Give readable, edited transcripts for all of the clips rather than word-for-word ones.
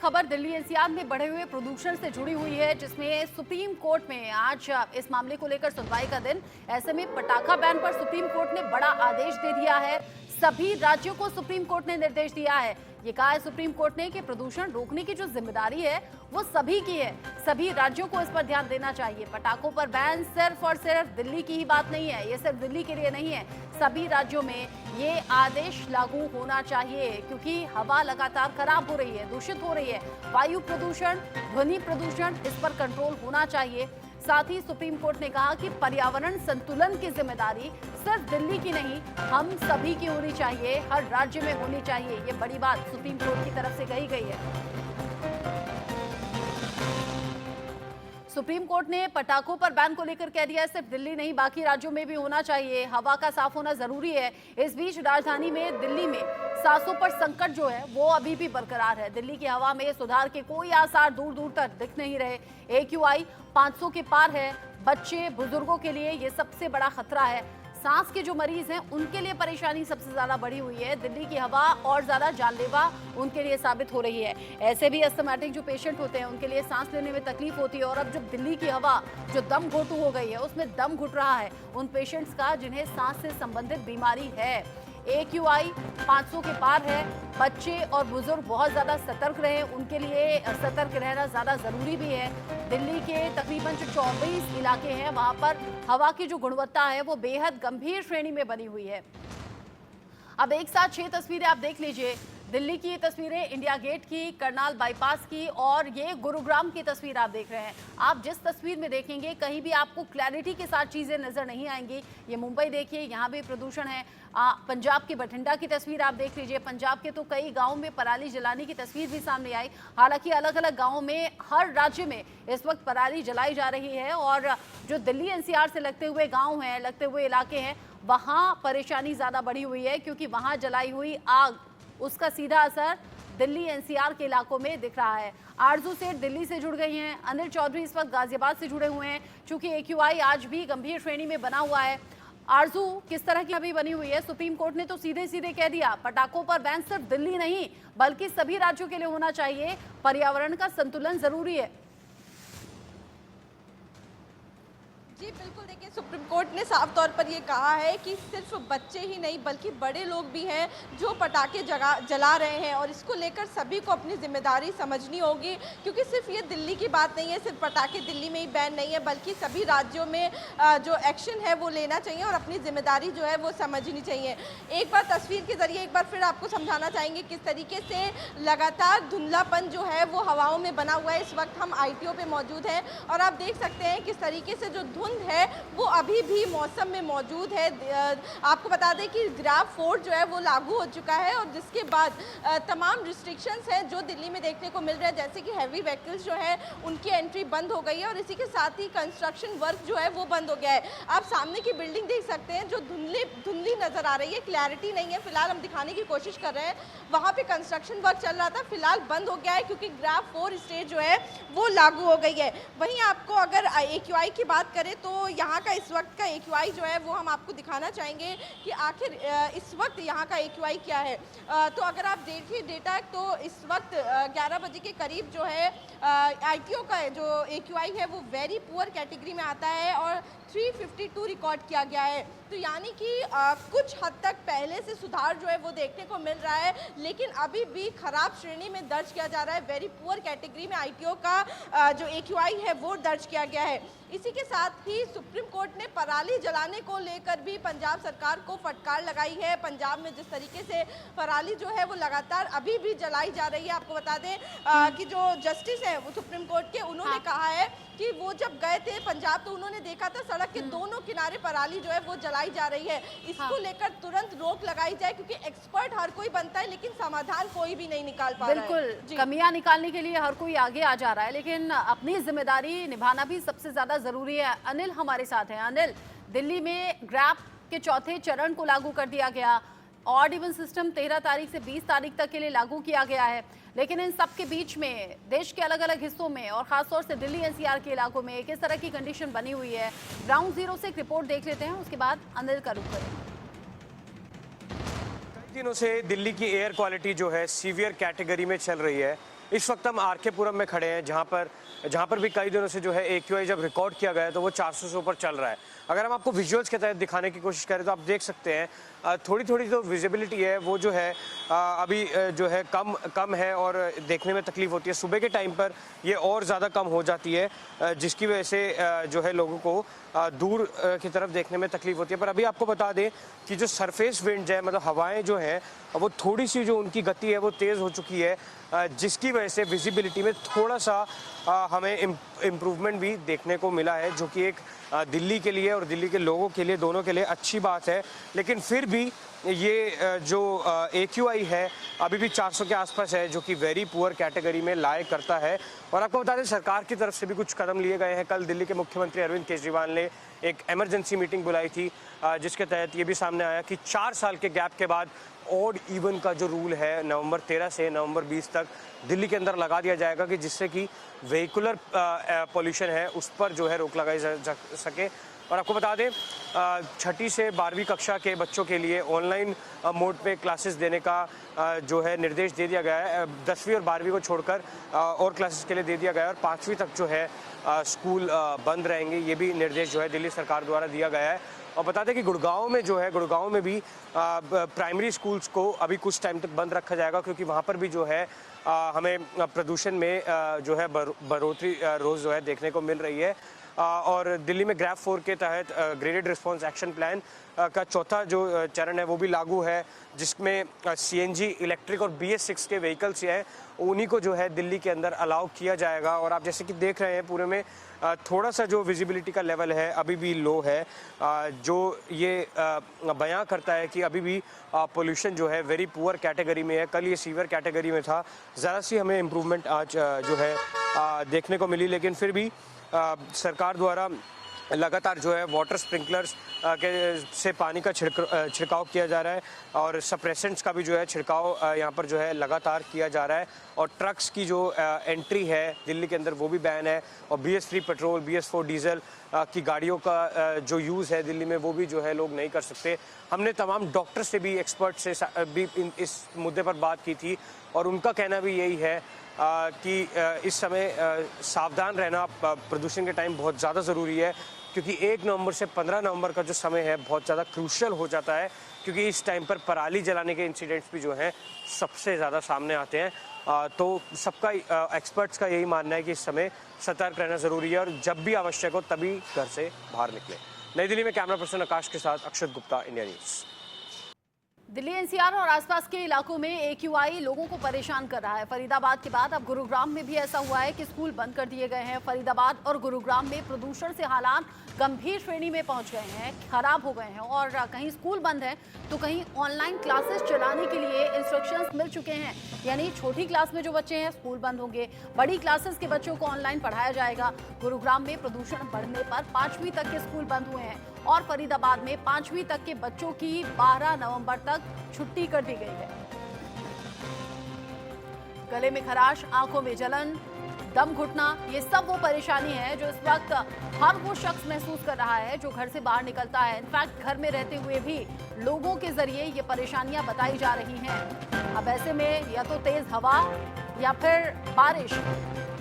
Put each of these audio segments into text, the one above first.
खबर दिल्ली एनसीआर में बढ़े हुए प्रदूषण से जुड़ी हुई है, जिसमें सुप्रीम कोर्ट में आज इस मामले को लेकर सुनवाई का दिन। ऐसे में पटाखा बैन पर सुप्रीम कोर्ट ने बड़ा आदेश दे दिया है। सभी राज्यों को सुप्रीम कोर्ट ने निर्देश दिया है। ये कहा है सुप्रीम कोर्ट ने कि प्रदूषण रोकने की जो जिम्मेदारी है वो सभी की है, सभी राज्यों को इस पर ध्यान देना चाहिए। पटाखों पर बैन सिर्फ और सिर्फ दिल्ली की ही बात नहीं है, ये सिर्फ दिल्ली के लिए नहीं है, सभी राज्यों में ये आदेश लागू होना चाहिए, क्योंकि हवा लगातार खराब हो रही है, दूषित हो रही है। वायु प्रदूषण, ध्वनि प्रदूषण, इस पर कंट्रोल होना चाहिए। साथ ही सुप्रीम कोर्ट ने कहा कि पर्यावरण संतुलन की जिम्मेदारी सिर्फ दिल्ली की नहीं, हम सभी की होनी चाहिए, हर राज्य में होनी चाहिए। ये बड़ी बात सुप्रीम कोर्ट की तरफ से कही गई है। सुप्रीम कोर्ट ने पटाखों पर बैन को लेकर कह दिया है सिर्फ दिल्ली नहीं, बाकी राज्यों में भी होना चाहिए। हवा का साफ होना जरूरी है। इस बीच राजधानी में दिल्ली में सांसों पर संकट जो है वो अभी भी बरकरार है। दिल्ली की हवा में सुधार के कोई आसार दूर दूर तक दिख नहीं रहे। AQI 500 के पार है। बच्चे, बुजुर्गों के लिए ये सबसे बड़ा खतरा है। सांस के जो मरीज हैं उनके लिए परेशानी सबसे ज्यादा बढ़ी हुई है। दिल्ली की हवा और ज्यादा जानलेवा उनके लिए साबित हो रही है। ऐसे भी अस्थमैटिक जो पेशेंट होते हैं उनके लिए सांस लेने में तकलीफ होती है। और अब जब दिल्ली की हवा जो दम घोटू हो गई है, उसमें दम घुट रहा है उन पेशेंट्स का जिन्हें सांस से संबंधित बीमारी है। AQI 500 के पार है। बच्चे और बुजुर्ग बहुत ज़्यादा सतर्क रहे, उनके लिए सतर्क रहना ज़्यादा ज़रूरी भी है। दिल्ली के तकरीबन जो 24 इलाके हैं वहाँ पर हवा की जो गुणवत्ता है वो बेहद गंभीर श्रेणी में बनी हुई है। अब एक साथ 6 तस्वीरें आप देख लीजिए। दिल्ली की तस्वीरें इंडिया गेट की, करनाल बाईपास की, और ये गुरुग्राम की तस्वीर आप देख रहे हैं। आप जिस तस्वीर में देखेंगे कहीं भी आपको क्लैरिटी के साथ चीज़ें नज़र नहीं आएंगी। ये मुंबई देखिए, यहाँ भी प्रदूषण है। पंजाब की बठिंडा की तस्वीर आप देख लीजिए। पंजाब के तो कई गाँव में पराली जलाने की तस्वीर भी सामने आई। हालांकि अलग अलग गाँवों में, हर राज्य में इस वक्त पराली जलाई जा रही है। और जो दिल्ली NCR से लगते हुए गाँव हैं, लगते हुए इलाके हैं, वहाँ परेशानी ज़्यादा बढ़ी हुई है, क्योंकि वहाँ जलाई हुई आग, उसका सीधा असर दिल्ली NCR के इलाकों में दिख रहा है। आरजू सेठ दिल्ली से जुड़ गई हैं। अनिल चौधरी इस वक्त गाजियाबाद से जुड़े हुए हैं। चूंकि AQI आज भी गंभीर श्रेणी में बना हुआ है। आरजू, किस तरह की अभी बनी हुई है? सुप्रीम कोर्ट ने तो सीधे सीधे कह दिया पटाखों पर बैन सिर्फ दिल्ली नहीं बल्कि सभी राज्यों के लिए होना चाहिए। पर्यावरण का संतुलन जरूरी है। जी बिल्कुल, देखिए सुप्रीम कोर्ट ने साफ तौर पर ये कहा है कि सिर्फ बच्चे ही नहीं बल्कि बड़े लोग भी हैं जो पटाखे जला रहे हैं, और इसको लेकर सभी को अपनी जिम्मेदारी समझनी होगी, क्योंकि सिर्फ ये दिल्ली की बात नहीं है, सिर्फ पटाखे दिल्ली में ही बैन नहीं है, बल्कि सभी राज्यों में जो एक्शन है वो लेना चाहिए और अपनी जिम्मेदारी जो है वो समझनी चाहिए। एक बार तस्वीर के जरिए एक बार फिर आपको समझाना चाहेंगे किस तरीके से लगातार धुंधलापन जो है वो हवाओं में बना हुआ है। इस वक्त हम ITO पे मौजूद हैं और आप देख सकते हैं किस तरीके से जो धुंध है वो अभी भी मौसम में मौजूद है। आपको बता दें कि ग्राफ 4 जो है वो लागू हो चुका है, और जिसके बाद तमाम रिस्ट्रिक्शंस हैं जो दिल्ली में देखने को मिल रहे हैं, जैसे कि हैवी व्हीकल्स जो है उनकी एंट्री बंद हो गई है, और इसी के साथ ही कंस्ट्रक्शन वर्क जो है वो बंद हो गया है। आप सामने की बिल्डिंग देख सकते हैं जो धुंधली नजर आ रही है, क्लैरिटी नहीं है। फिलहाल हम दिखाने की कोशिश कर रहे हैं, वहाँ पे कंस्ट्रक्शन वर्क चल रहा था, फिलहाल बंद हो गया है क्योंकि ग्राफ 4 स्टेज जो है वो लागू हो गई है। वहीं आपको अगर AQI की बात करें तो यहाँ का इस वक्त का AQI जो है वो हम आपको दिखाना चाहेंगे कि आखिर इस वक्त यहाँ का AQI क्या है। तो अगर आप देखिए डेटा, तो इस वक्त 11 बजे के करीब जो है ITO का जो AQI है वो वेरी पुअर कैटेगरी में आता है और 352 रिकॉर्ड किया गया है। तो यानी कि कुछ हद तक पहले से सुधार जो है वो देखने को मिल रहा है, लेकिन अभी भी खराब श्रेणी में दर्ज किया जा रहा है। वेरी पुअर कैटेगरी में ITO का जो AQI है वो दर्ज किया गया है। इसी के साथ ही सुप्रीम कोर्ट ने पराली जलाने को लेकर भी पंजाब सरकार को फटकार लगाई है। पंजाब में जिस तरीके से पराली जो है वो लगातार अभी भी जलाई जा रही है। आपको बता दें कि जो जस्टिस है वो सुप्रीम कोर्ट के, उन्होंने कहा है कि वो जब गए थे पंजाब तो उन्होंने देखा था सड़क के दोनों किनारे पराली जो है वो जलाई जा रही है। इसको लेकर तुरंत रोक लगाई जाए, क्योंकि एक्सपर्ट हर कोई बनता है लेकिन समाधान कोई भी नहीं निकाल पा रहा है। बिल्कुल, कमियां निकालने के लिए हर कोई आगे आ जा रहा है, लेकिन अपनी जिम्मेदारी निभाना भी सबसे ज्यादा जरूरी है। अनिल हमारे साथ हैं। अनिल, दिल्ली में ग्रैप के चौथे चरण को लागू कर दिया गया। ऑड इवन सिस्टम 13 तारीख से 20 तारीख तक के लिए लागू किया गया है, लेकिन इन सब के बीच में देश के अलग अलग हिस्सों में और खासतौर से दिल्ली NCR के इलाकों में किस तरह की कंडीशन बनी हुई है, ग्राउंड जीरो से एक रिपोर्ट देख लेते हैं, उसके बाद अनिल का रुख करेंगे। कई दिनों से दिल्ली की एयर क्वालिटी जो है सीवियर कैटेगरी में चल रही है। इस वक्त हम आर के पुरम में खड़े हैं, जहाँ पर भी कई दिनों से जो है AQI जब रिकॉर्ड किया गया है तो वो 400 से ऊपर चल रहा है। अगर हम आपको विजुअल्स के तहत दिखाने की कोशिश करें तो आप देख सकते हैं थोड़ी थोड़ी जो विजिबिलिटी है वो जो है अभी जो है कम है और देखने में तकलीफ होती है। सुबह के टाइम पर ये और ज़्यादा कम हो जाती है, जिसकी वजह से जो है लोगों को दूर की तरफ देखने में तकलीफ होती है। पर अभी आपको बता दें कि जो सरफेस विंड है, मतलब हवाएं जो हैं वो थोड़ी सी जो उनकी गति है वो तेज़ हो चुकी है, जिसकी वजह से विजिबिलिटी में थोड़ा सा हमें इम्प्रूवमेंट भी देखने को मिला है, जो कि एक दिल्ली के लिए और दिल्ली के लोगों के लिए, दोनों के लिए अच्छी बात है। लेकिन फिर भी ये जो AQI है अभी भी 400 के आसपास है, जो कि वेरी पुअर कैटेगरी में लाए करता है। और आपको बता दें सरकार की तरफ से भी कुछ कदम लिए गए हैं। कल दिल्ली के मुख्यमंत्री अरविंद केजरीवाल ने एक इमरजेंसी मीटिंग बुलाई थी, जिसके तहत ये भी सामने आया कि 4 साल के गैप के बाद ऑड इवन का जो रूल है नवंबर 13 से नवंबर 20 तक दिल्ली के अंदर लगा दिया जाएगा, कि जिससे कि व्हीकुलर पॉल्यूशन है उस पर जो है रोक लगाई जा सके। और आपको बता दें 6ठी से 12वीं कक्षा के बच्चों के लिए ऑनलाइन मोड पे क्लासेस देने का जो है निर्देश दे दिया गया है। 10वीं और 12वीं को छोड़कर और क्लासेस के लिए दे दिया गया है, और 5वीं तक जो है स्कूल बंद रहेंगे। ये भी निर्देश जो है दिल्ली सरकार द्वारा दिया गया है। और बता दें कि गुड़गांव में भी प्राइमरी स्कूल्स को अभी कुछ टाइम तक बंद रखा जाएगा, क्योंकि वहाँ पर भी जो है हमें प्रदूषण में जो है बढ़ोतरी रोज़ जो है देखने को मिल रही है। और दिल्ली में ग्रैफ 4 के तहत ग्रेडेड रिस्पॉन्स एक्शन प्लान का चौथा जो चरण है वो भी लागू है, जिसमें CNG इलेक्ट्रिक और BS6 के व्हीकल्स हैं उन्हीं को जो है दिल्ली के अंदर अलाउ किया जाएगा। और आप जैसे कि देख रहे हैं पूरे में थोड़ा सा जो विजिबिलिटी का लेवल है अभी भी लो है, जो ये बयां करता है कि अभी भी पोल्यूशन जो है वेरी पुअर कैटेगरी में है। कल ये सीवियर कैटेगरी में था, ज़रा सी हमें इम्प्रूवमेंट आज जो है देखने को मिली, लेकिन फिर भी सरकार द्वारा लगातार जो है वाटर स्प्रिंकलर्स के से पानी का छिड़काव किया जा रहा है, और सप्रेसेंट्स का भी जो है छिड़काव यहाँ पर जो है लगातार किया जा रहा है। और ट्रक्स की जो एंट्री है दिल्ली के अंदर वो भी बैन है, और BS3 पेट्रोल BS4 डीजल की गाड़ियों का जो यूज़ है दिल्ली में वो भी जो है लोग नहीं कर सकते। हमने तमाम डॉक्टर से भी, एक्सपर्ट से भी इस मुद्दे पर बात की थी, और उनका कहना भी यही है कि इस समय सावधान रहना प्रदूषण के टाइम बहुत ज़्यादा ज़रूरी है, क्योंकि 1 नवंबर से 15 नवंबर का जो समय है बहुत ज़्यादा क्रूशल हो जाता है, क्योंकि इस टाइम पर पराली जलाने के इंसिडेंट्स भी जो हैं सबसे ज़्यादा सामने आते हैं। तो सबका एक्सपर्ट्स का यही मानना है कि इस समय सतर्क रहना ज़रूरी है, और जब भी आवश्यक हो तभी घर से बाहर निकले। नई दिल्ली में कैमरा पर्सन आकाश के साथ Akshat Gupta, India news. Delhi NCR और आसपास के इलाकों में AQI लोगों को परेशान कर रहा है। फरीदाबाद के बाद अब गुरुग्राम में भी ऐसा हुआ है कि स्कूल बंद कर दिए गए हैं। फरीदाबाद और गुरुग्राम में प्रदूषण से हालात गंभीर श्रेणी में पहुंच गए हैं, खराब हो गए हैं, और कहीं स्कूल बंद है तो कहीं ऑनलाइन क्लासेस चलाने के लिए इंस्ट्रक्शंस मिल चुके हैं। यानी छोटी क्लास में जो बच्चे हैं स्कूल बंद होंगे, बड़ी क्लासेस के बच्चों को ऑनलाइन पढ़ाया जाएगा। गुरुग्राम में प्रदूषण बढ़ने पर 5वीं तक के स्कूल बंद हुए हैं, और फरीदाबाद में 5वीं तक के बच्चों की 12 नवंबर तक छुट्टी कर दी गई है। गले में खराश, आंखों में जलन, दम घुटना, ये सब वो परेशानी है जो इस वक्त हर वो शख्स महसूस कर रहा है जो घर से बाहर निकलता है। इनफैक्ट घर में रहते हुए भी लोगों के जरिए ये परेशानियां बताई जा रही हैं। अब ऐसे में या तो तेज हवा या फिर बारिश,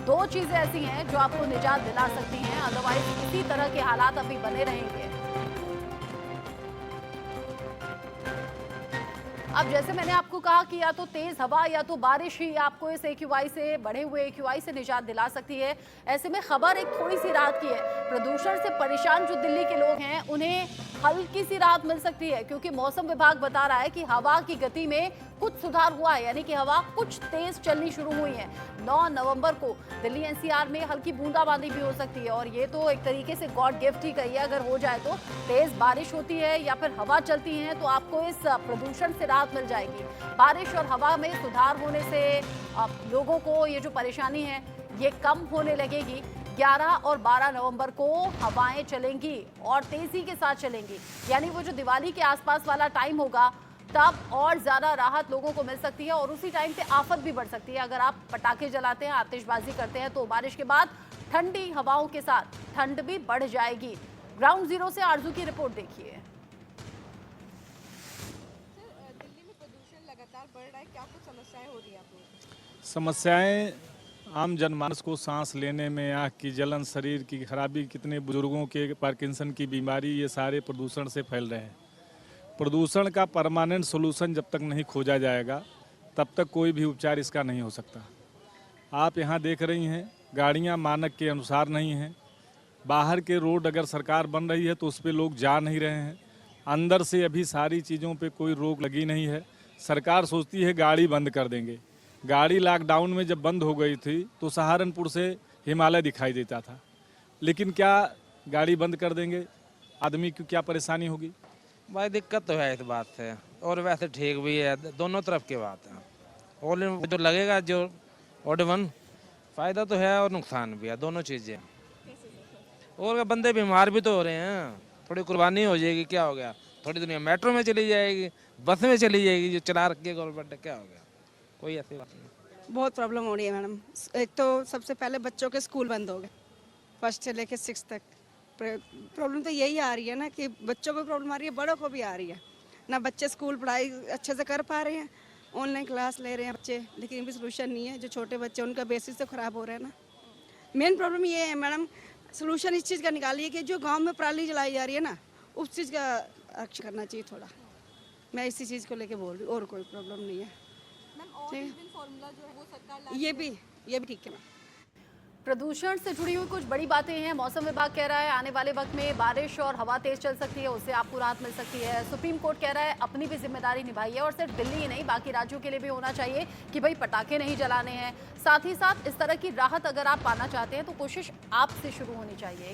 2 चीजें ऐसी हैं जो आपको निजात दिला सकती हैं, अदरवाइज इसी तरह के हालात अभी बने रहेंगे। अब जैसे मैंने आपको कहा कि या तो तेज हवा या तो बारिश ही आपको इस AQI से, बढ़े हुए AQI से निजात दिला सकती है। ऐसे में खबर एक थोड़ी सी राहत की है। प्रदूषण से परेशान जो दिल्ली के लोग हैं उन्हें हल्की सी राहत मिल सकती है, क्योंकि मौसम विभाग बता रहा है कि हवा की गति में कुछ सुधार हुआ है, यानी कि हवा कुछ तेज चलनी शुरू हुई है। 9 नवंबर को दिल्ली NCR में हल्की बूंदाबांदी भी हो सकती है, और ये तो एक तरीके से गॉड गिफ्ट ही कहिए। अगर हो जाए तो तेज बारिश होती है या फिर हवा चलती है तो आपको इस प्रदूषण से राहत मिल जाएगी। बारिश और हवा में सुधार होने से लोगों को ये जो परेशानी है ये कम होने लगेगी। 11 और 12 नवंबर को हवाएं चलेंगी और तेजी के साथ चलेंगी, यानी वो जो दिवाली के आसपास वाला टाइम होगा तब और ज़्यादा राहत लोगों को मिल सकती है, और उसी टाइम पे आफत भी बढ़ सकती है। अगर आप पटाखे जलाते हैं, आतिशबाजी करते हैं तो बारिश के बाद ठंडी हवाओं के साथ ठंड भी बढ़ जाएगी। ग्राउंड जीरो से आरजू की रिपोर्ट देखिए। दिल्ली में प्रदूषण लगातार बढ़ रहा है, क्या कुछ समस्याएं हो रही है आप लोगों को? समस्याएं आम जनमानस को सांस लेने में, आँख की जलन, शरीर की खराबी, कितने बुजुर्गों के पार्किंसन की बीमारी, ये सारे प्रदूषण से फैल रहे हैं। प्रदूषण का परमानेंट सोल्यूशन जब तक नहीं खोजा जाएगा तब तक कोई भी उपचार इसका नहीं हो सकता। आप यहाँ देख रही हैं गाड़ियाँ मानक के अनुसार नहीं हैं। बाहर के रोड अगर सरकार बन रही है तो उस पर लोग जा नहीं रहे हैं। अंदर से अभी सारी चीज़ों पे कोई रोक लगी नहीं है। सरकार सोचती है गाड़ी बंद कर देंगे। गाड़ी लॉकडाउन में जब बंद हो गई थी तो सहारनपुर से हिमालय दिखाई देता था, लेकिन क्या गाड़ी बंद कर देंगे आदमी की क्या परेशानी होगी? भाई दिक्कत तो है इस बात से, और वैसे ठीक भी है, दोनों तरफ की बात है। ऑल इन जो लगेगा जो ऑड वन, फ़ायदा तो है और नुकसान भी है, दोनों चीज़ें। और बंदे बीमार भी तो हो रहे हैं, थोड़ी कुर्बानी हो जाएगी, क्या हो गया? थोड़ी दुनिया मेट्रो में चली जाएगी, बस में चली जाएगी, जो चला रखी है गवर्नमेंट ने, क्या हो गया? कोई ऐसी बात नहीं। बहुत प्रॉब्लम हो रही है मैडम। एक तो सबसे पहले बच्चों के स्कूल बंद हो गए, 1st से लेकर 6th तक। प्रॉब्लम तो यही आ रही है ना कि बच्चों को प्रॉब्लम आ रही है, बड़ों को भी आ रही है ना। बच्चे स्कूल पढ़ाई अच्छे से कर पा रहे हैं, ऑनलाइन क्लास ले रहे हैं बच्चे, लेकिन इनकी सोल्यूशन नहीं है। जो छोटे बच्चे उनका बेसिस तो ख़राब हो रहा है ना। मेन प्रॉब्लम ये है मैडम, सोल्यूशन इस चीज़ का निकालिए कि जो गाँव में पराली जलाई जा रही है ना, उस चीज़ का रक्षा करना चाहिए थोड़ा। मैं इसी चीज़ को लेके बोल रही हूँ, और कोई प्रॉब्लम नहीं है। फॉर्मूला जो है वो सरकार ये भी ठीक है मैम। प्रदूषण से जुड़ी हुई कुछ बड़ी बातें हैं। मौसम विभाग कह रहा है आने वाले वक्त में बारिश और हवा तेज चल सकती है, उससे आपको राहत मिल सकती है। सुप्रीम कोर्ट कह रहा है अपनी भी जिम्मेदारी निभाइए, और सिर्फ दिल्ली ही नहीं बाकी राज्यों के लिए भी होना चाहिए कि भाई पटाखे नहीं जलाने हैं। साथ ही साथ इस तरह की राहत अगर आप पाना चाहते हैं तो कोशिश आपसे शुरू होनी चाहिए।